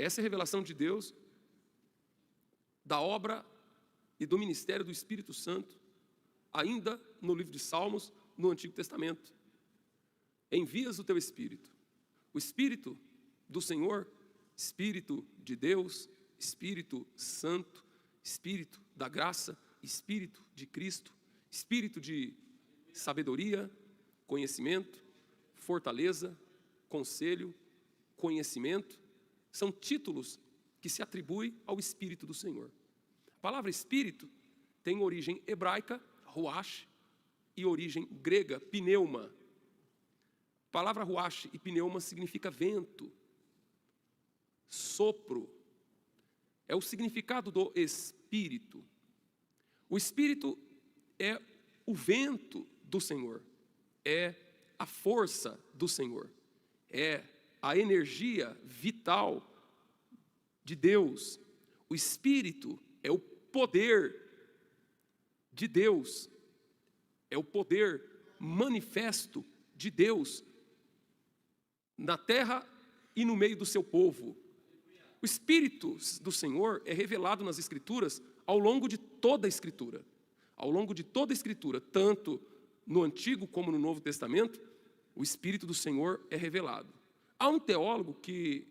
Essa é a revelação de Deus, da obra e do ministério do Espírito Santo, ainda no livro de Salmos, no Antigo Testamento. Envias o teu Espírito. O Espírito do Senhor, Espírito de Deus, Espírito Santo, Espírito da graça, Espírito de Cristo, Espírito de sabedoria, conhecimento, fortaleza, conselho, conhecimento, são títulos que se atribuem ao Espírito do Senhor. A palavra Espírito tem origem hebraica, ruach, e origem grega, pneuma. A palavra ruach e pneuma significa vento, sopro. É o significado do Espírito. O Espírito é o vento do Senhor, é a força do Senhor, é a energia vital de Deus. O Espírito é o poder de Deus, é o poder manifesto de Deus na terra e no meio do seu povo. O Espírito do Senhor é revelado nas Escrituras ao longo de toda a Escritura. Ao longo de toda a Escritura, tanto no Antigo como no Novo Testamento, o Espírito do Senhor é revelado. Há um teólogo que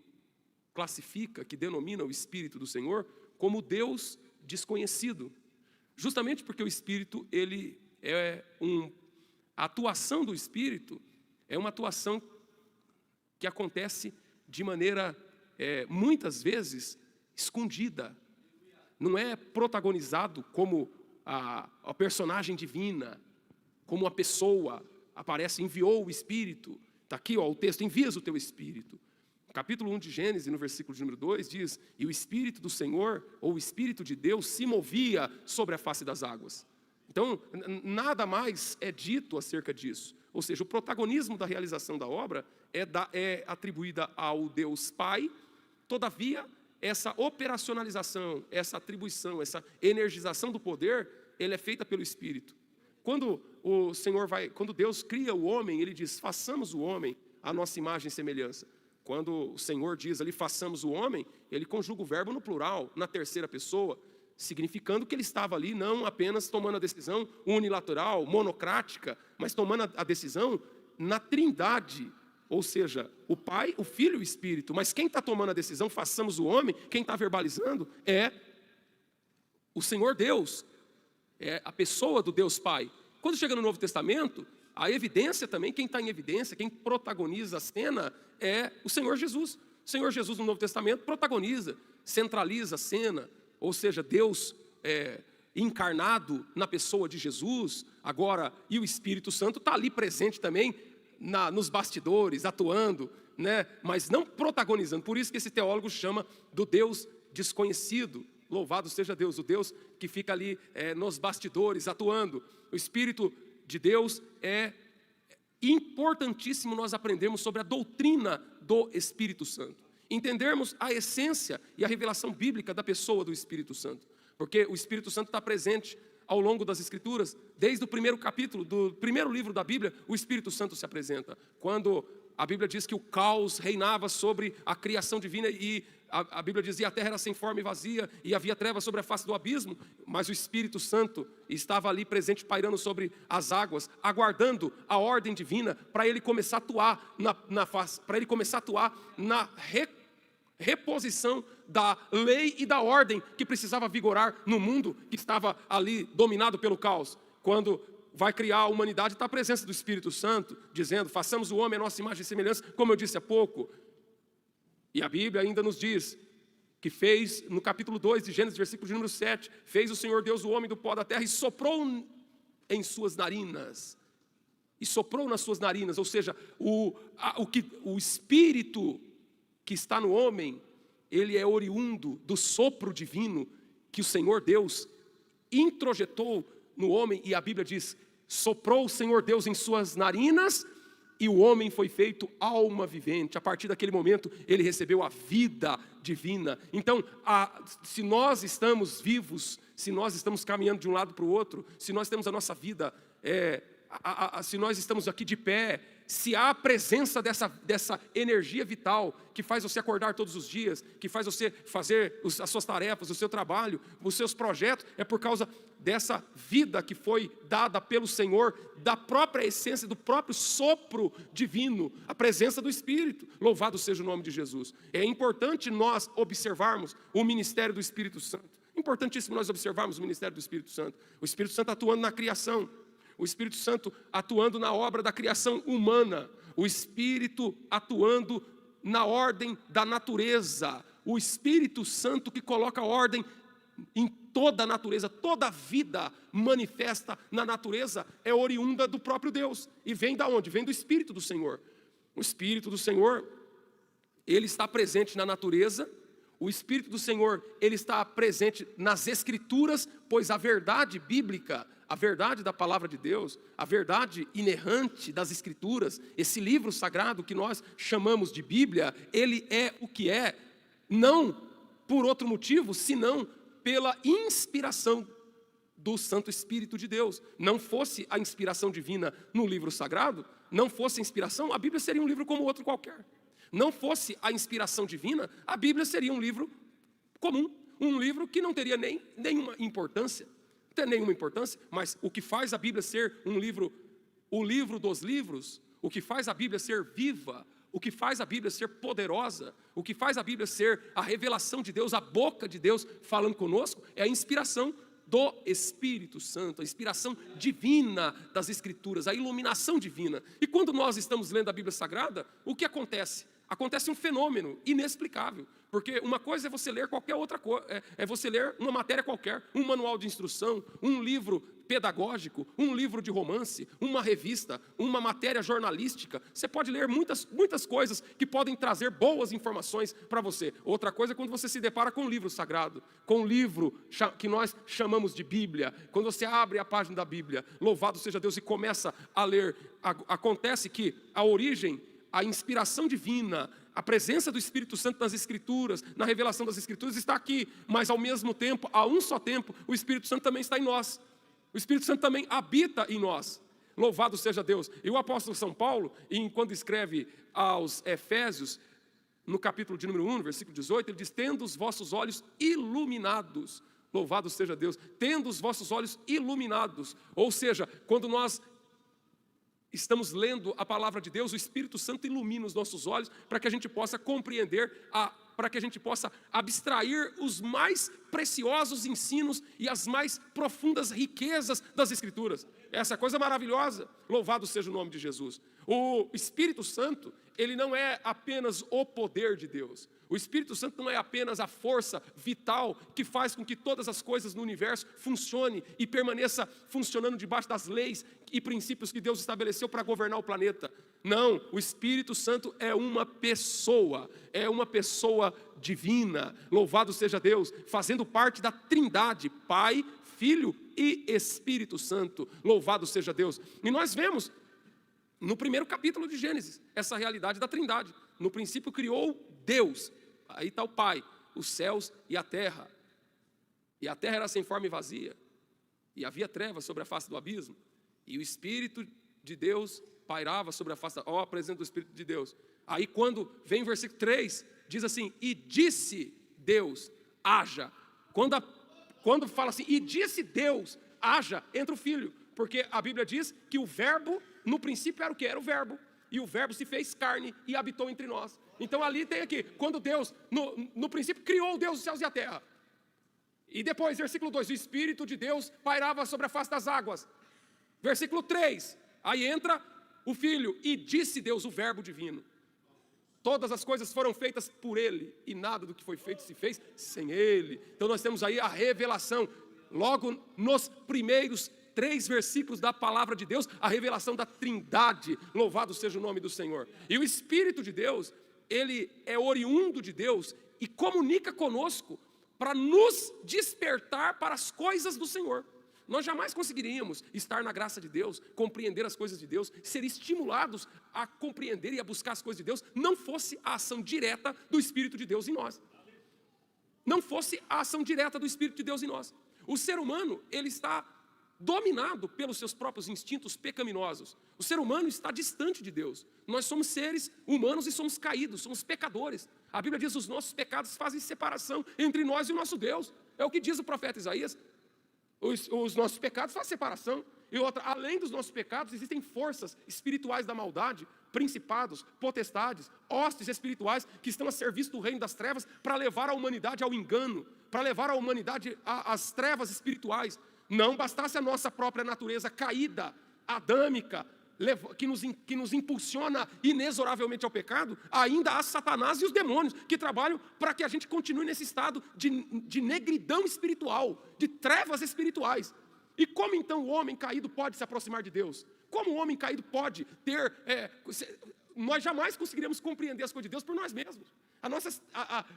classifica, que denomina o Espírito do Senhor como Deus desconhecido. Justamente porque o Espírito, a atuação do Espírito é uma atuação que acontece de maneira, muitas vezes, escondida. Não é protagonizado como a personagem divina, como a pessoa aparece, enviou o Espírito. Está aqui, o texto, envias o teu Espírito. No capítulo 1 de Gênesis, no versículo de número 2, diz: e o Espírito do Senhor, ou o Espírito de Deus, se movia sobre a face das águas. Então, nada mais é dito acerca disso. Ou seja, o protagonismo da realização da obra é atribuída ao Deus Pai. Todavia, essa operacionalização, essa atribuição, essa energização do poder, ele é feita pelo Espírito. Quando Deus cria o homem, ele diz: façamos o homem à nossa imagem e semelhança. Quando o Senhor diz ali, façamos o homem, ele conjuga o verbo no plural, na terceira pessoa, significando que ele estava ali não apenas tomando a decisão unilateral, monocrática, mas tomando a decisão na trindade, ou seja, o Pai, o Filho e o Espírito. Mas quem está tomando a decisão, façamos o homem, quem está verbalizando é o Senhor Deus, é a pessoa do Deus Pai. Quando chega no Novo Testamento, a evidência também, quem está em evidência, quem protagoniza a cena é o Senhor Jesus. O Senhor Jesus no Novo Testamento protagoniza, centraliza a cena, ou seja, Deus encarnado na pessoa de Jesus, agora, e o Espírito Santo está ali presente também, nos bastidores, atuando, né? Mas não protagonizando. Por isso que esse teólogo chama do Deus desconhecido. Louvado seja Deus, o Deus que fica ali nos bastidores, atuando. O Espírito de Deus é importantíssimo nós aprendermos sobre a doutrina do Espírito Santo. Entendermos a essência e a revelação bíblica da pessoa do Espírito Santo. Porque o Espírito Santo está presente ao longo das Escrituras. Desde o primeiro capítulo, do primeiro livro da Bíblia, o Espírito Santo se apresenta. Quando a Bíblia diz que o caos reinava sobre a criação divina e a Bíblia dizia: a terra era sem forma e vazia e havia trevas sobre a face do abismo, mas o Espírito Santo estava ali presente, pairando sobre as águas, aguardando a ordem divina para ele começar a atuar para ele começar a atuar na reposição da lei e da ordem que precisava vigorar no mundo que estava ali dominado pelo caos. Quando vai criar a humanidade, está a presença do Espírito Santo, dizendo: façamos o homem à nossa imagem e semelhança, como eu disse há pouco. E a Bíblia ainda nos diz que fez, no capítulo 2 de Gênesis, versículo de número 7, fez o Senhor Deus o homem do pó da terra e soprou em suas narinas. E soprou nas suas narinas, ou seja, o Espírito que está no homem, ele é oriundo do sopro divino que o Senhor Deus introjetou no homem. E a Bíblia diz: soprou o Senhor Deus em suas narinas e o homem foi feito alma vivente. A partir daquele momento, ele recebeu a vida divina. Então, se nós estamos vivos, se nós estamos caminhando de um lado para o outro, se nós temos a nossa vida, se nós estamos aqui de pé, se há a presença dessa energia vital que faz você acordar todos os dias, que faz você fazer as suas tarefas, o seu trabalho, os seus projetos, é por causa dessa vida que foi dada pelo Senhor, da própria essência, do próprio sopro divino, a presença do Espírito. Louvado seja o nome de Jesus. É importante nós observarmos o ministério do Espírito Santo. Importantíssimo nós observarmos o ministério do Espírito Santo. O Espírito Santo atuando na criação. O Espírito Santo atuando na obra da criação humana. O Espírito atuando na ordem da natureza. O Espírito Santo que coloca ordem em toda a natureza. Toda a vida manifesta na natureza é oriunda do próprio Deus. E vem da onde? Vem do Espírito do Senhor. O Espírito do Senhor, ele está presente na natureza. O Espírito do Senhor, ele está presente nas Escrituras, pois a verdade bíblica, a verdade da palavra de Deus, a verdade inerrante das Escrituras, esse livro sagrado que nós chamamos de Bíblia, ele é o que é, não por outro motivo, senão pela inspiração do Santo Espírito de Deus. Não fosse a inspiração divina no livro sagrado, não fosse a inspiração, a Bíblia seria um livro como outro qualquer. Não fosse a inspiração divina, a Bíblia seria um livro comum, um livro que não teria nenhuma importância, mas o que faz a Bíblia ser um livro, o livro dos livros, o que faz a Bíblia ser viva, o que faz a Bíblia ser poderosa, o que faz a Bíblia ser a revelação de Deus, a boca de Deus falando conosco, é a inspiração do Espírito Santo, a inspiração divina das Escrituras, a iluminação divina. E quando nós estamos lendo a Bíblia Sagrada, o que acontece? Acontece um fenômeno inexplicável, porque uma coisa é você ler qualquer outra coisa, é você ler uma matéria qualquer, um manual de instrução, um livro pedagógico, um livro de romance, uma revista, uma matéria jornalística. Você pode ler muitas coisas que podem trazer boas informações para você. Outra coisa é quando você se depara com um livro sagrado, com um livro que nós chamamos de Bíblia. Quando você abre a página da Bíblia, louvado seja Deus, e começa a ler, acontece que a origem, a inspiração divina, a presença do Espírito Santo nas Escrituras, na revelação das Escrituras está aqui, mas ao mesmo tempo, a um só tempo, o Espírito Santo também está em nós. O Espírito Santo também habita em nós. Louvado seja Deus. E o apóstolo São Paulo, quando escreve aos Efésios, no capítulo de número 1, versículo 18, ele diz: tendo os vossos olhos iluminados. Louvado seja Deus. Tendo os vossos olhos iluminados. Ou seja, quando nós estamos lendo a palavra de Deus, o Espírito Santo ilumina os nossos olhos para que a gente possa compreender, para que a gente possa abstrair os mais preciosos ensinos e as mais profundas riquezas das Escrituras. Essa coisa maravilhosa, louvado seja o nome de Jesus. O Espírito Santo, ele não é apenas o poder de Deus. O Espírito Santo não é apenas a força vital que faz com que todas as coisas no universo funcionem e permaneça funcionando debaixo das leis e princípios que Deus estabeleceu para governar o planeta. Não, o Espírito Santo é uma pessoa divina, louvado seja Deus, fazendo parte da Trindade, Pai, Filho e Espírito Santo, louvado seja Deus. E nós vemos no primeiro capítulo de Gênesis essa realidade da Trindade. No princípio criou Deus, aí está o Pai, os céus e a terra era sem forma e vazia, e havia trevas sobre a face do abismo, e o Espírito de Deus pairava sobre a face, a presença do Espírito de Deus. Aí quando vem o versículo 3, diz assim: e disse Deus, haja. Quando fala assim, e disse Deus, haja, entra o Filho, porque a Bíblia diz que o verbo, no princípio era o que? Era o verbo. E o verbo se fez carne e habitou entre nós. Então ali tem aqui, quando Deus, no princípio, criou Deus os céus e a terra. E depois, versículo 2, o Espírito de Deus pairava sobre a face das águas. Versículo 3, aí entra o Filho, e disse Deus, o verbo divino. Todas as coisas foram feitas por Ele, e nada do que foi feito se fez sem Ele. Então nós temos aí a revelação, logo nos primeiros 3 versículos da palavra de Deus, a revelação da Trindade, louvado seja o nome do Senhor. E o Espírito de Deus, ele é oriundo de Deus e comunica conosco para nos despertar para as coisas do Senhor. Nós jamais conseguiríamos estar na graça de Deus, compreender as coisas de Deus, ser estimulados a compreender e a buscar as coisas de Deus, não fosse a ação direta do Espírito de Deus em nós. Não fosse a ação direta do Espírito de Deus em nós. O ser humano, ele está dominado pelos seus próprios instintos pecaminosos. O ser humano está distante de Deus. Nós somos seres humanos e somos caídos, somos pecadores. A Bíblia diz que os nossos pecados fazem separação entre nós e o nosso Deus. É o que diz o profeta Isaías. Os nossos pecados fazem separação. E outra, além dos nossos pecados, existem forças espirituais da maldade, principados, potestades, hostes espirituais que estão a serviço do reino das trevas para levar a humanidade ao engano, para levar a humanidade às trevas espirituais. Não bastasse a nossa própria natureza caída, adâmica, que nos impulsiona inexoravelmente ao pecado, ainda há Satanás e os demônios que trabalham para que a gente continue nesse estado de negridão espiritual, de trevas espirituais. E como então o homem caído pode se aproximar de Deus? Como o homem caído pode ter... nós jamais conseguiremos compreender as coisas de Deus por nós mesmos.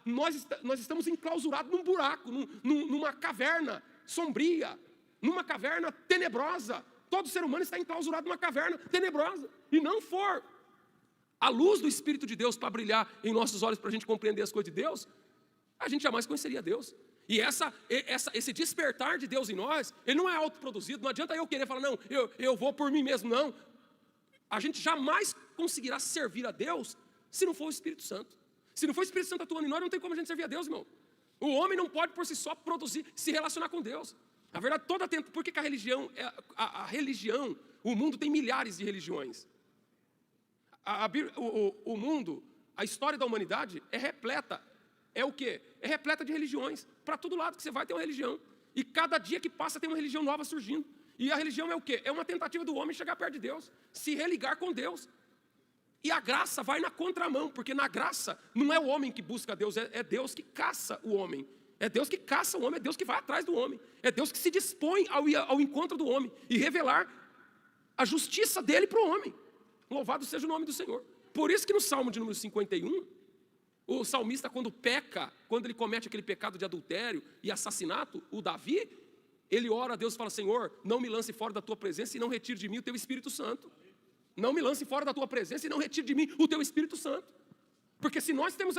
Nós estamos enclausurados num buraco, numa caverna sombria, numa caverna tenebrosa. Todo ser humano está enclausurado numa caverna tenebrosa. E não for a luz do Espírito de Deus para brilhar em nossos olhos para a gente compreender as coisas de Deus, a gente jamais conheceria Deus. E esse despertar de Deus em nós, ele não é autoproduzido. Não adianta eu querer falar, não, eu vou por mim mesmo, não. A gente jamais conseguirá servir a Deus se não for o Espírito Santo. Se não for o Espírito Santo atuando em nós, não tem como a gente servir a Deus, irmão. O homem não pode por si só produzir, se relacionar com Deus. Na verdade, por que a religião, religião, o mundo tem milhares de religiões. O mundo, a história da humanidade é repleta. É o quê? É repleta de religiões. Para todo lado que você vai tem uma religião. E cada dia que passa tem uma religião nova surgindo. E a religião é o quê? É uma tentativa do homem chegar perto de Deus, se religar com Deus. E a graça vai na contramão, porque na graça não é o homem que busca Deus, é Deus que caça o homem. É Deus que caça o homem, é Deus que vai atrás do homem. É Deus que se dispõe ao encontro do homem e revelar a justiça dele para o homem. Louvado seja o nome do Senhor. Por isso que no Salmo de número 51, o salmista, quando peca, quando ele comete aquele pecado de adultério e assassinato, o Davi, ele ora a Deus e fala, Senhor, não me lance fora da tua presença e não retire de mim o teu Espírito Santo. Não me lance fora da tua presença e não retire de mim o teu Espírito Santo. Porque se nós temos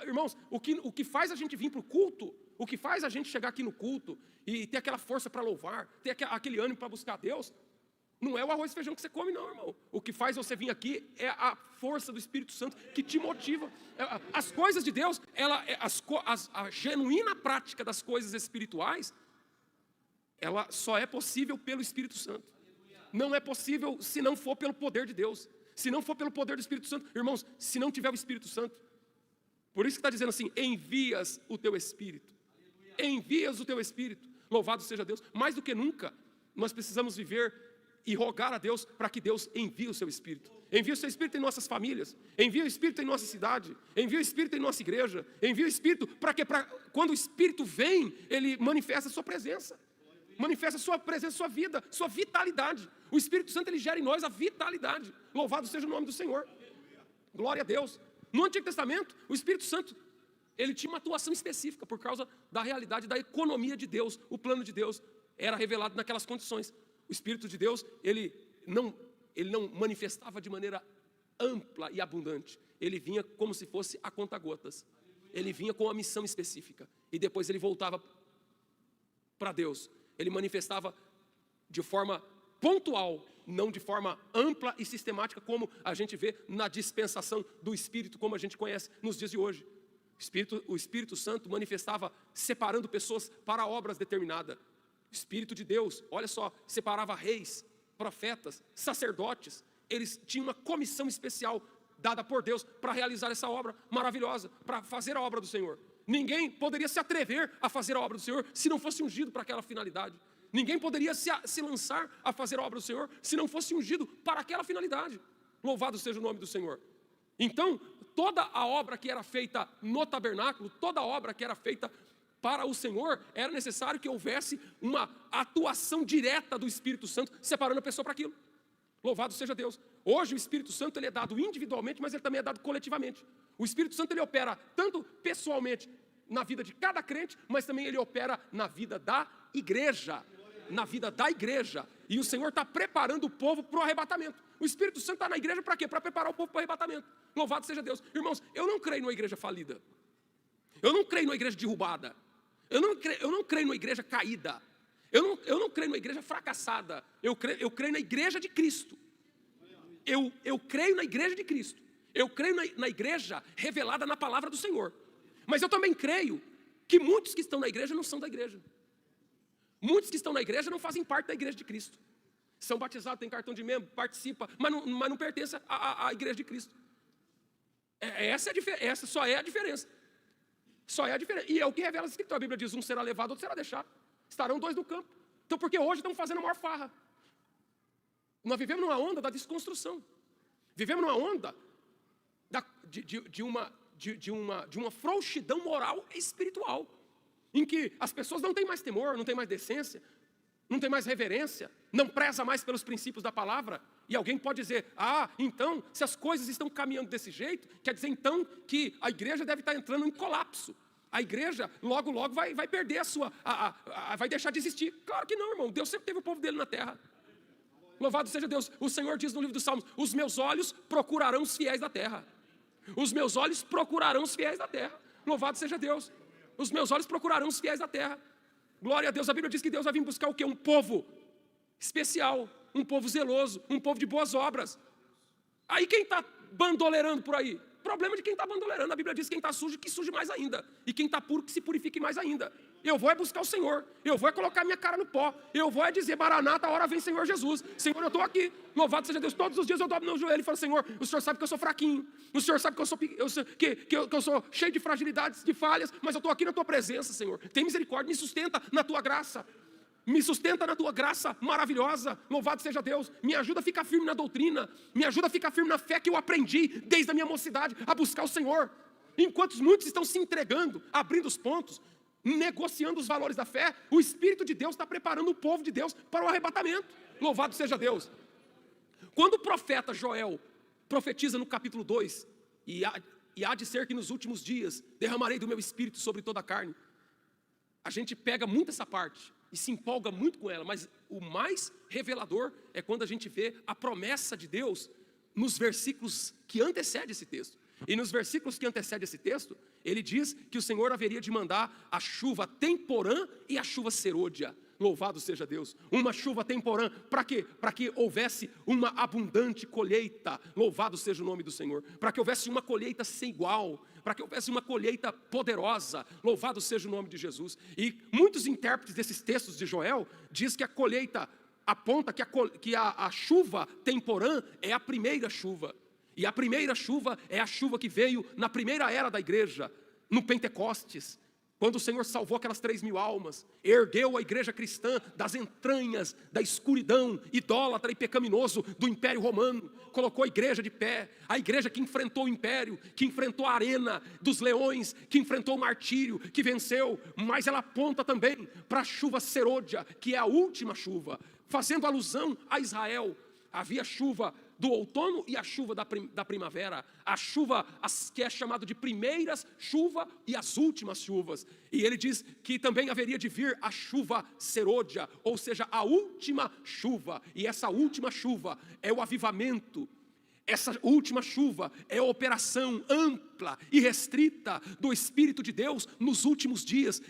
irmãos, o que faz a gente vir para o culto, o que faz a gente chegar aqui no culto e ter aquela força para louvar, ter aquele ânimo para buscar Deus, não é o arroz e feijão que você come, não, irmão. O que faz você vir aqui é a força do Espírito Santo que te motiva. As coisas de Deus, a genuína prática das coisas espirituais, ela só é possível pelo Espírito Santo. Não é possível se não for pelo poder de Deus. Se não for pelo poder do Espírito Santo, irmãos, se não tiver o Espírito Santo, por isso que está dizendo assim, envias o teu Espírito. Envias o teu Espírito. Louvado seja Deus. Mais do que nunca, nós precisamos viver e rogar a Deus para que Deus envie o seu Espírito. Envie o seu Espírito em nossas famílias. Envie o Espírito em nossa cidade. Envie o Espírito em nossa igreja. Envie o Espírito para que quando o Espírito vem, ele manifesta a sua presença. Manifesta a sua presença, sua vida, sua vitalidade. O Espírito Santo, ele gera em nós a vitalidade. Louvado seja o nome do Senhor. Glória a Deus. No Antigo Testamento, o Espírito Santo, ele tinha uma atuação específica por causa da realidade da economia de Deus. O plano de Deus era revelado naquelas condições. O Espírito de Deus, ele não manifestava de maneira ampla e abundante. Ele vinha como se fosse a conta-gotas. Ele vinha com uma missão específica. E depois ele voltava para Deus. Ele manifestava de forma pontual, não de forma ampla e sistemática, como a gente vê na dispensação do Espírito, como a gente conhece nos dias de hoje. O Espírito Santo manifestava separando pessoas para obras determinadas. O Espírito de Deus, olha só, separava reis, profetas, sacerdotes. Eles tinham uma comissão especial dada por Deus para realizar essa obra maravilhosa, para fazer a obra do Senhor. Ninguém poderia se atrever a fazer a obra do Senhor se não fosse ungido para aquela finalidade. Ninguém poderia se lançar a fazer a obra do Senhor se não fosse ungido para aquela finalidade. Louvado seja o nome do Senhor. Então, toda a obra que era feita no tabernáculo, toda a obra que era feita para o Senhor, era necessário que houvesse uma atuação direta do Espírito Santo, separando a pessoa para aquilo. Louvado seja Deus. Hoje o Espírito Santo ele é dado individualmente, mas ele também é dado coletivamente. O Espírito Santo ele opera tanto pessoalmente na vida de cada crente, mas também ele opera na vida da igreja. Na vida da igreja. E o Senhor está preparando o povo para o arrebatamento. O Espírito Santo está na igreja para quê? Para preparar o povo para o arrebatamento. Louvado seja Deus. Irmãos, eu não creio numa igreja falida. Eu não creio numa igreja derrubada. Eu não creio numa igreja caída. Eu não creio na igreja fracassada, eu creio na igreja de Cristo. Eu creio na igreja de Cristo. Eu creio na igreja revelada na palavra do Senhor. Mas eu também creio que muitos que estão na igreja não são da igreja. Muitos que estão na igreja não fazem parte da igreja de Cristo. São batizados, têm cartão de membro, participam, mas não pertencem à igreja de Cristo. Essa só é a diferença. Só é a diferença. E é o que revela a Escritura. A Bíblia diz: um será levado, outro será deixado. Estarão dois no campo. Então, porque hoje estão fazendo a maior farra. Nós vivemos numa onda da desconstrução. Vivemos numa onda de uma frouxidão moral e espiritual, em que as pessoas não têm mais temor, não têm mais decência, não têm mais reverência, não preza mais pelos princípios da palavra. E alguém pode dizer: então, se as coisas estão caminhando desse jeito, quer dizer então que a igreja deve estar entrando em colapso. A igreja logo vai perder vai deixar de existir. Claro que não, irmão. Deus sempre teve o povo dele na terra. Louvado seja Deus. O Senhor diz no livro dos Salmos: os meus olhos procurarão os fiéis da terra. Os meus olhos procurarão os fiéis da terra. Louvado seja Deus. Os meus olhos procurarão os fiéis da terra. Glória a Deus. A Bíblia diz que Deus vai vir buscar o quê? Um povo especial, um povo zeloso, um povo de boas obras. Aí quem está bandoleirando por aí? Problema de quem está bandoleirando. A Bíblia diz que quem está sujo, que suje mais ainda. E quem está puro, que se purifique mais ainda. Eu vou buscar o Senhor. Eu vou colocar minha cara no pó. Eu vou dizer: Maranata, a hora vem, Senhor Jesus. Senhor, eu estou aqui. Louvado seja Deus. Todos os dias eu dobro meu joelho e falo: Senhor, o Senhor sabe que eu sou fraquinho. O Senhor sabe que eu sou cheio de fragilidades, de falhas. Mas eu estou aqui na tua presença, Senhor. Tem misericórdia, me sustenta na tua graça. Me sustenta na tua graça maravilhosa. Louvado seja Deus. Me ajuda a ficar firme na doutrina. Me ajuda a ficar firme na fé que eu aprendi desde a minha mocidade a buscar o Senhor. Enquanto muitos estão se entregando, abrindo os pontos, negociando os valores da fé, o Espírito de Deus está preparando o povo de Deus para o arrebatamento. Louvado seja Deus. Quando o profeta Joel profetiza no capítulo 2, e há de ser que nos últimos dias derramarei do meu Espírito sobre toda a carne, a gente pega muito essa parte e se empolga muito com ela, mas o mais revelador é quando a gente vê a promessa de Deus nos versículos que antecedem esse texto. E nos versículos que antecedem esse texto, ele diz que o Senhor haveria de mandar a chuva temporã e a chuva serôdia. Louvado seja Deus. Uma chuva temporã, para quê? Para que houvesse uma abundante colheita. Louvado seja o nome do Senhor. Para que houvesse uma colheita sem igual, para que houvesse uma colheita poderosa. Louvado seja o nome de Jesus. E muitos intérpretes desses textos de Joel diz que a colheita aponta que a chuva temporã é a primeira chuva. E a primeira chuva é a chuva que veio na primeira era da igreja, no Pentecostes, quando o Senhor salvou aquelas 3.000 almas, ergueu a igreja cristã das entranhas da escuridão idólatra e pecaminoso do Império Romano, colocou a igreja de pé, a igreja que enfrentou o império, que enfrentou a arena dos leões, que enfrentou o martírio, que venceu. Mas ela aponta também para a chuva serôdia, que é a última chuva, fazendo alusão a Israel. Havia chuva do outono e a chuva da primavera, a chuva que é chamado de primeiras chuva e as últimas chuvas. E ele diz que também haveria de vir a chuva serôdia, ou seja, a última chuva. E essa última chuva é o avivamento. Essa última chuva é a operação ampla e restrita do Espírito de Deus nos últimos dias,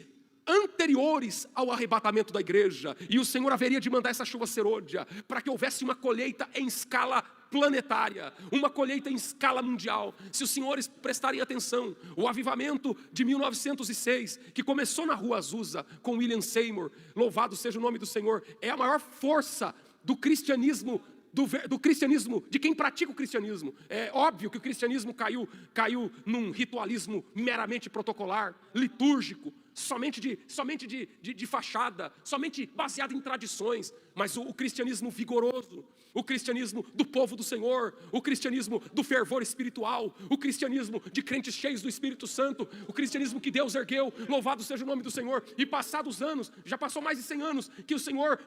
anteriores ao arrebatamento da igreja. E o Senhor haveria de mandar essa chuva serôdia para que houvesse uma colheita em escala planetária, uma colheita em escala mundial. Se os senhores prestarem atenção, o avivamento de 1906, que começou na Rua Azusa com William Seymour, louvado seja o nome do Senhor, é a maior força do cristianismo, do cristianismo, de quem pratica o cristianismo. É óbvio que o cristianismo caiu num ritualismo meramente protocolar, litúrgico, somente de fachada, somente baseado em tradições. Mas o cristianismo vigoroso, o cristianismo do povo do Senhor, o cristianismo do fervor espiritual, o cristianismo de crentes cheios do Espírito Santo, o cristianismo que Deus ergueu, louvado seja o nome do Senhor. E passados anos, já passou mais de 100 anos, que o Senhor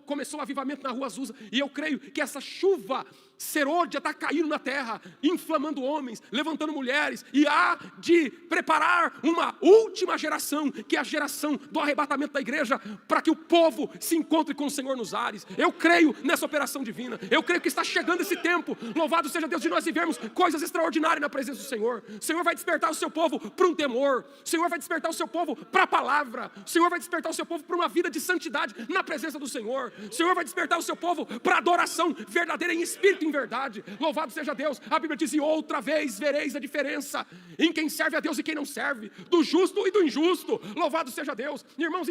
começou o avivamento na Rua Azusa, e eu creio que essa chuva serôdia está caindo na terra, inflamando homens, levantando mulheres, e há de preparar uma última geração geração, que é a geração do arrebatamento da igreja, para que o povo se encontre com o Senhor nos ares. Eu creio nessa operação divina. Eu creio que está chegando esse tempo. Louvado seja Deus de nós vivermos coisas extraordinárias na presença do Senhor. O Senhor vai despertar o seu povo para um temor. O Senhor vai despertar o seu povo para a palavra. O Senhor vai despertar o seu povo para uma vida de santidade na presença do Senhor. O Senhor vai despertar o seu povo para adoração verdadeira em espírito e em verdade. Louvado seja Deus. A Bíblia diz: e outra vez vereis a diferença em quem serve a Deus e quem não serve, do justo e do injusto. Louvado seja Deus. Irmãos,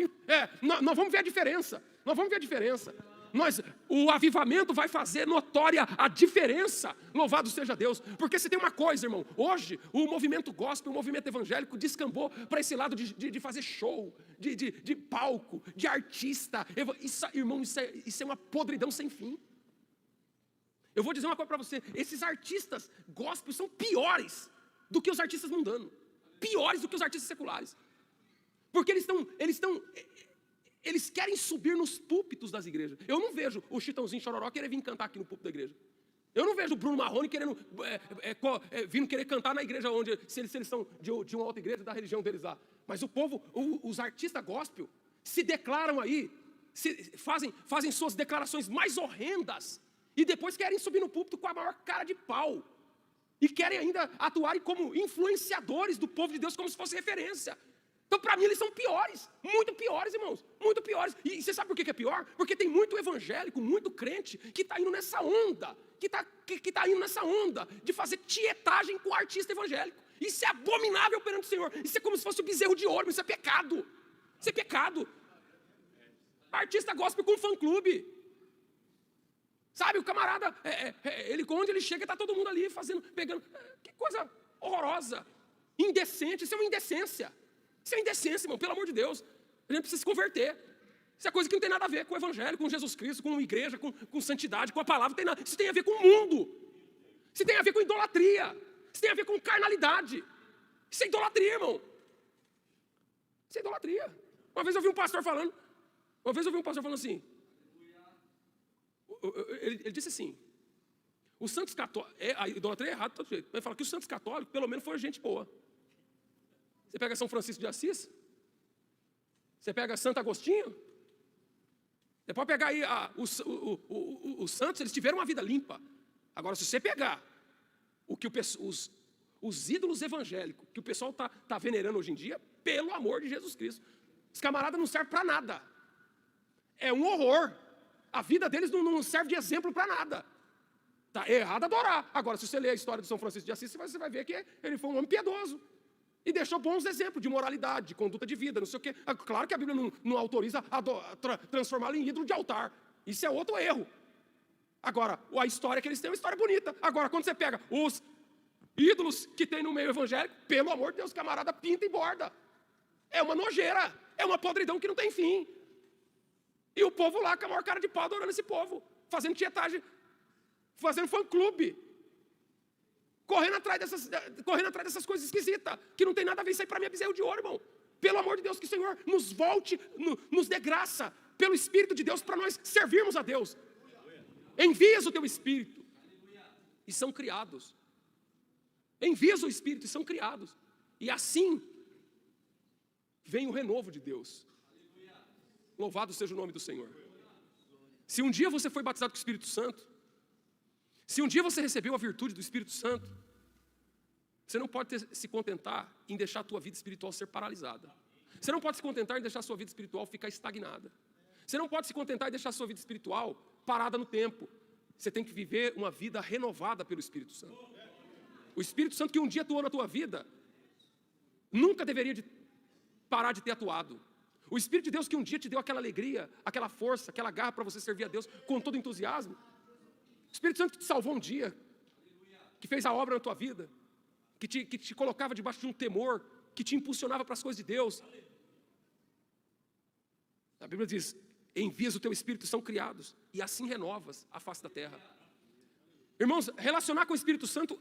nós vamos ver a diferença. Nós vamos ver a diferença. O avivamento vai fazer notória a diferença. Louvado seja Deus. Porque se tem uma coisa, irmão, hoje o movimento gospel, o movimento evangélico descambou para esse lado de fazer show, de palco, de artista. Irmão, isso é uma podridão sem fim. Eu vou dizer uma coisa para você: esses artistas gospel são piores do que os artistas mundanos, piores do que os artistas seculares, porque eles querem subir nos púlpitos das igrejas. Eu não vejo o Chitãozinho Chororó querer vir cantar aqui no púlpito da igreja. Eu não vejo o Bruno Marrone querendo vindo querer cantar na igreja onde, se eles são de uma outra igreja da religião deles lá. Mas o povo, os artistas gospel, se declaram aí, fazem suas declarações mais horrendas, e depois querem subir no púlpito com a maior cara de pau. E querem ainda atuarem como influenciadores do povo de Deus, como se fosse referência. Então, para mim, eles são piores, muito piores, irmãos, muito piores. E você sabe por que é pior? Porque tem muito evangélico, muito crente, que está indo nessa onda, que tá indo nessa onda de fazer tietagem com o artista evangélico. Isso é abominável perante o Senhor. Isso é como se fosse o bezerro de ouro, isso é pecado. Isso é pecado. Artista gospel com fã-clube. Sabe, o camarada, onde ele chega, está todo mundo ali pegando. Que coisa horrorosa, indecente, isso é uma indecência. Isso é indecência, irmão, pelo amor de Deus. A gente precisa se converter. Isso é coisa que não tem nada a ver com o evangelho, com Jesus Cristo, com a igreja, com santidade, com a palavra. Isso tem a ver com o mundo. Isso tem a ver com idolatria. Isso tem a ver com carnalidade. Isso é idolatria, irmão. Isso é idolatria. Uma vez eu vi um pastor falando assim. Ele disse assim: os santos católicos, a idolatria é errada de todo jeito, mas ele fala que os santos católicos, pelo menos, foram gente boa. Você pega São Francisco de Assis, você pega Santo Agostinho, você pode pegar aí os santos, eles tiveram uma vida limpa. Agora, se você pegar os ídolos evangélicos que o pessoal está venerando hoje em dia, pelo amor de Jesus Cristo, os camaradas não servem para nada. É um horror. A vida deles não serve de exemplo para nada. Está errado adorar. Agora, se você ler a história de São Francisco de Assis, você vai ver que ele foi um homem piedoso. E deixou bons exemplos de moralidade, de conduta de vida, não sei o quê. Claro que a Bíblia não autoriza transformá-lo em ídolo de altar. Isso é outro erro. Agora, a história que eles têm é uma história bonita. Agora, quando você pega os ídolos que tem no meio evangélico, pelo amor de Deus, camarada, pinta e borda. É uma nojeira, é uma podridão que não tem fim. E o povo lá com a maior cara de pau adorando esse povo, fazendo tietagem, fazendo fã-clube, correndo atrás dessas coisas esquisitas, que não tem nada a ver. Isso aí para mim é bezerro de ouro, irmão. Pelo amor de Deus, que o Senhor nos volte, nos dê graça, pelo Espírito de Deus, para nós servirmos a Deus. Envias o teu Espírito, e são criados. Envias o Espírito, e são criados. E assim, vem o renovo de Deus. Louvado seja o nome do Senhor. Se um dia você foi batizado com o Espírito Santo, se um dia você recebeu a virtude do Espírito Santo, você não pode se contentar em deixar a tua vida espiritual ser paralisada. Você não pode se contentar em deixar a sua vida espiritual ficar estagnada. Você não pode se contentar em deixar a sua vida espiritual parada no tempo. Você tem que viver uma vida renovada pelo Espírito Santo. O Espírito Santo que um dia atuou na tua vida, nunca deveria parar de ter atuado. O Espírito de Deus que um dia te deu aquela alegria, aquela força, aquela garra para você servir a Deus com todo entusiasmo. O Espírito Santo que te salvou um dia, que fez a obra na tua vida, que te colocava debaixo de um temor, que te impulsionava para as coisas de Deus. A Bíblia diz: envias o teu Espírito e são criados, e assim renovas a face da terra. Irmãos, relacionar com o Espírito Santo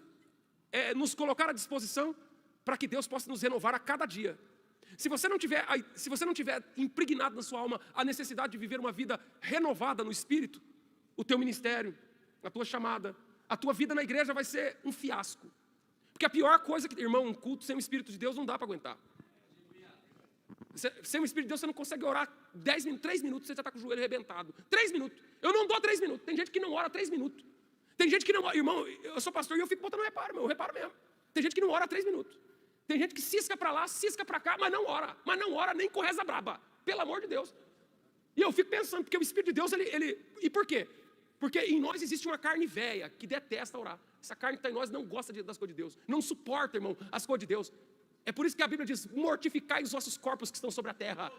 é nos colocar à disposição para que Deus possa nos renovar a cada dia. Se você não tiver impregnado na sua alma a necessidade de viver uma vida renovada no Espírito, o teu ministério, a tua chamada, a tua vida na igreja vai ser um fiasco. Porque a pior coisa que, irmão, um culto sem o Espírito de Deus não dá para aguentar. Sem o Espírito de Deus, você não consegue orar 10 minutos, 3 minutos, você já está com o joelho arrebentado. 3 minutos. Eu não dou 3 minutos. Tem gente que não ora 3 minutos. Tem gente que não ora. Irmão, eu sou pastor e eu fico botando reparo, eu reparo mesmo. Tem gente que não ora 3 minutos. Tem gente que cisca para lá, cisca para cá, mas não ora. Mas não ora nem com reza braba. Pelo amor de Deus. E eu fico pensando, porque o Espírito de Deus, E por quê? Porque em nós existe uma carne velha que detesta orar. Essa carne que está em nós não gosta das coisas de Deus. Não suporta, irmão, as coisas de Deus. É por isso que a Bíblia diz, mortificai os vossos corpos que estão sobre a terra.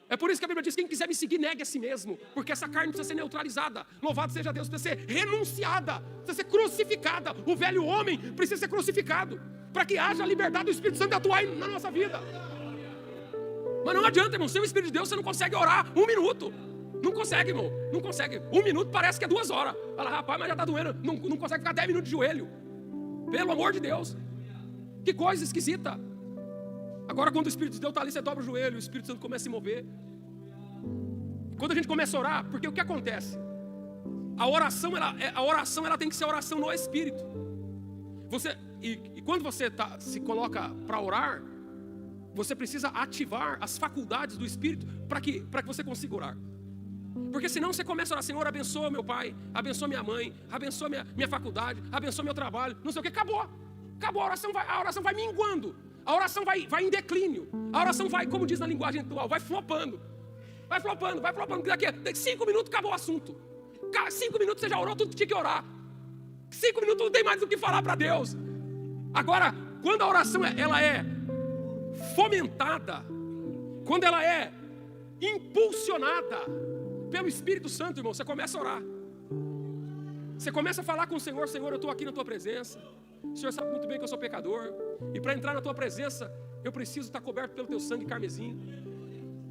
É por isso que a Bíblia diz, quem quiser me seguir, negue a si mesmo. Porque essa carne precisa ser neutralizada. Louvado seja Deus, precisa ser renunciada. Precisa ser crucificada. O velho homem precisa ser crucificado. Para que haja a liberdade do Espírito Santo de atuar na nossa vida. Mas não adianta, irmão, sem o Espírito de Deus você não consegue orar 1 minuto. Não consegue, irmão, não consegue. 1 minuto parece que é 2 horas. Fala, rapaz, mas já está doendo. Não consegue ficar 10 minutos de joelho. Pelo amor de Deus. Que coisa esquisita. Agora quando o Espírito de Deus está ali, você dobra o joelho, o Espírito Santo começa a se mover. Quando a gente começa a orar, porque o que acontece? A oração ela tem que ser oração no Espírito. E quando você se coloca para orar, você precisa ativar as faculdades do Espírito para que você consiga orar. Porque senão você começa a orar, Senhor, abençoa meu pai, abençoa minha mãe, abençoa minha faculdade, abençoa meu trabalho, não sei o que, acabou, a oração vai minguando, a oração vai em declínio, a oração vai, como diz na linguagem atual, vai flopando, daqui a 5 minutos acabou o assunto, 5 minutos você já orou tudo que tinha que orar, 5 minutos não tem mais o que falar para Deus. Agora, quando a oração ela é fomentada, quando ela é impulsionada pelo Espírito Santo, irmão, você começa a orar. Você começa a falar com o Senhor, Senhor, eu estou aqui na tua presença. O Senhor sabe muito bem que eu sou pecador. E para entrar na tua presença, eu preciso estar coberto pelo teu sangue carmesim.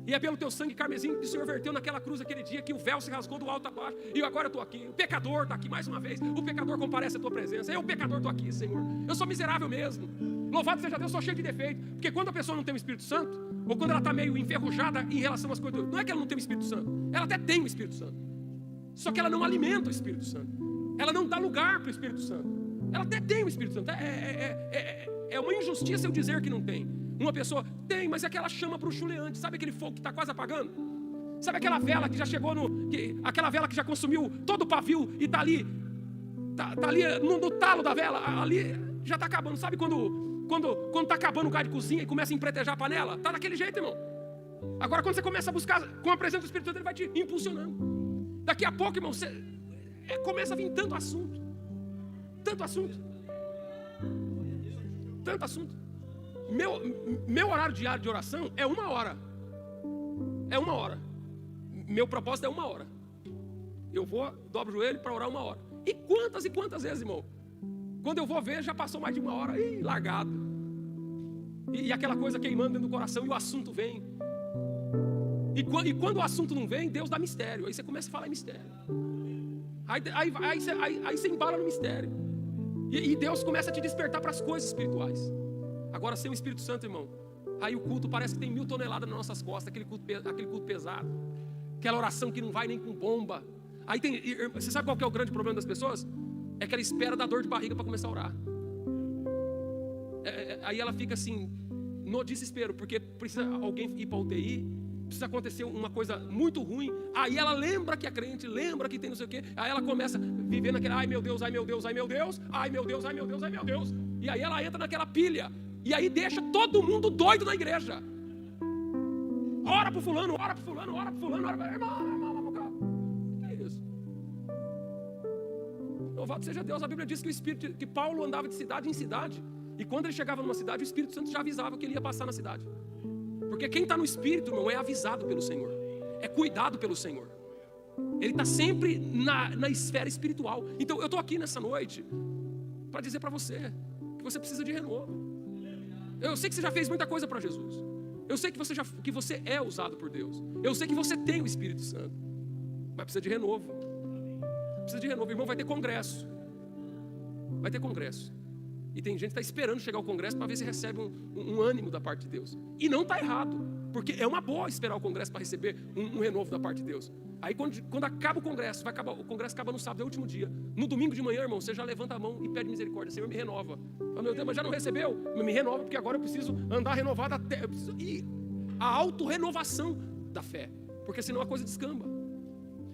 E é pelo teu sangue carmesim que o Senhor verteu naquela cruz aquele dia que o véu se rasgou do alto a baixo. E agora eu estou aqui. O pecador está aqui mais uma vez. O pecador comparece à tua presença. Eu, pecador, estou aqui, Senhor. Eu sou miserável mesmo. Louvado seja Deus, eu sou cheio de defeito. Porque quando a pessoa não tem o Espírito Santo, ou quando ela está meio enferrujada em relação às coisas, não é que ela não tem o Espírito Santo, ela até tem o Espírito Santo, só que ela não alimenta o Espírito Santo, ela não dá lugar para o Espírito Santo, ela até tem o Espírito Santo, é uma injustiça eu dizer que não tem. Uma pessoa tem, mas é aquela chama bruxuleante, sabe aquele fogo que está quase apagando? Sabe aquela vela que já chegou aquela vela que já consumiu todo o pavio e está ali, no talo da vela, ali já está acabando. Sabe quando está acabando o gás de cozinha e começa a empretejar a panela? Está daquele jeito, irmão. Agora quando você começa a buscar com a presença do Espírito Santo, ele vai te impulsionando. Daqui a pouco, irmão, começa a vir tanto assunto. Meu horário diário de oração é 1 hora. Meu propósito é 1 hora. Eu dobro o joelho para orar 1 hora. E quantas vezes, irmão? Quando eu vou ver, já passou mais de 1 hora, largado. E aquela coisa queimando dentro do coração, e o assunto vem. E quando o assunto não vem, Deus dá mistério. Aí você começa a falar em mistério. Aí você embala no mistério. E Deus começa a te despertar para as coisas espirituais. Agora, sem o Espírito Santo, irmão, aí o culto parece que tem 1000 toneladas nas nossas costas, aquele culto pesado. Aquela oração que não vai nem com bomba. Aí você sabe qual que é o grande problema das pessoas? É que ela espera dar dor de barriga para começar a orar. Aí ela fica assim, no desespero, porque precisa alguém ir para a UTI, precisa acontecer uma coisa muito ruim. Aí ela lembra que é crente, lembra que tem não sei o quê. Aí ela começa a viver naquele, ai meu Deus, ai meu Deus, ai meu Deus, ai meu Deus, ai meu Deus, ai meu Deus. E aí ela entra naquela pilha. E aí deixa todo mundo doido na igreja. Ora pro fulano, ora pro fulano, ora pro fulano, ora pro irmão. Que é isso? Louvado seja Deus, a Bíblia diz que Paulo andava de cidade em cidade. E quando ele chegava numa cidade, o Espírito Santo já avisava que ele ia passar na cidade. Porque quem está no Espírito, irmão, é avisado pelo Senhor. É cuidado pelo Senhor. Ele está sempre na esfera espiritual. Então eu estou aqui nessa noite para dizer para você que você precisa de renovo. Eu sei que você já fez muita coisa para Jesus. Eu sei que você é usado por Deus. Eu sei que você tem o Espírito Santo. Mas precisa de renovo. Precisa de renovo. Irmão, vai ter congresso. Vai ter congresso. E tem gente que está esperando chegar ao congresso para ver se recebe um ânimo da parte de Deus. E não está errado. Porque é uma boa esperar o congresso para receber um renovo da parte de Deus. Aí quando acaba o congresso, o congresso acaba no sábado, é o último dia. No domingo de manhã, irmão, você já levanta a mão e pede misericórdia. Senhor, me renova. Fala, meu Deus, mas já não recebeu? Me renova, porque agora eu preciso andar renovado até. a autorrenovação da fé, porque senão a coisa descamba.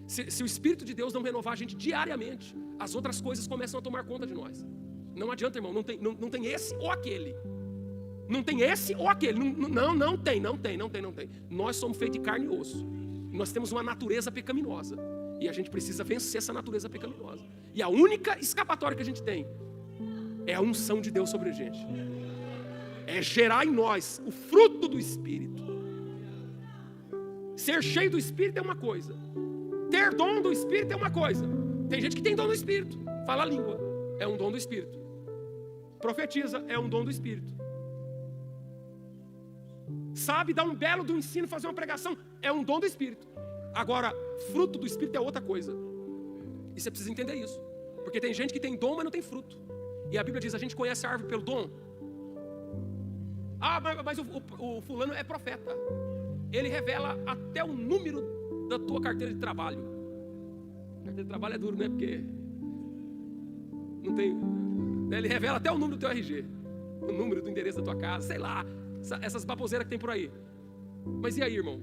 Se o Espírito de Deus não renovar a gente diariamente, as outras coisas começam a tomar conta de nós. Não adianta, irmão, não tem esse ou aquele. Não tem esse ou aquele. Não tem. Nós somos feitos de carne e osso. Nós temos uma natureza pecaminosa. E a gente precisa vencer essa natureza pecaminosa. E a única escapatória que a gente tem é a unção de Deus sobre a gente. É gerar em nós o fruto do Espírito. Ser cheio do Espírito é uma coisa. Ter dom do Espírito é uma coisa. Tem gente que tem dom do Espírito. Fala a língua, é um dom do Espírito. Profetiza, é um dom do Espírito. Sabe dar um belo do ensino, fazer uma pregação, é um dom do Espírito. Agora, fruto do Espírito é outra coisa. E você precisa entender isso. Porque tem gente que tem dom, mas não tem fruto. E a Bíblia diz, a gente conhece a árvore pelo dom. Ah, mas o fulano é profeta. Ele revela até o número da tua carteira de trabalho. Carteira de trabalho é duro, né? Porque não tem. Ele revela até o número do teu RG, o número do endereço da tua casa, sei lá, essas baboseiras que tem por aí. Mas e aí, irmão?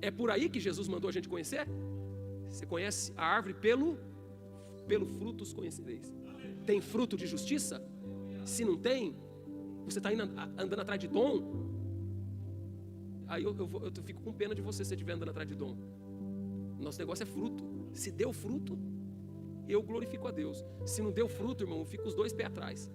É por aí que Jesus mandou a gente conhecer? Você conhece a árvore pelo fruto os conhecereis. Tem fruto de justiça? Se não tem, você está andando atrás de dom. Aí eu fico com pena de você se estiver andando atrás de dom. Nosso negócio é fruto. Se deu fruto, eu glorifico a Deus. Se não deu fruto, irmão, eu fico os dois pés atrás.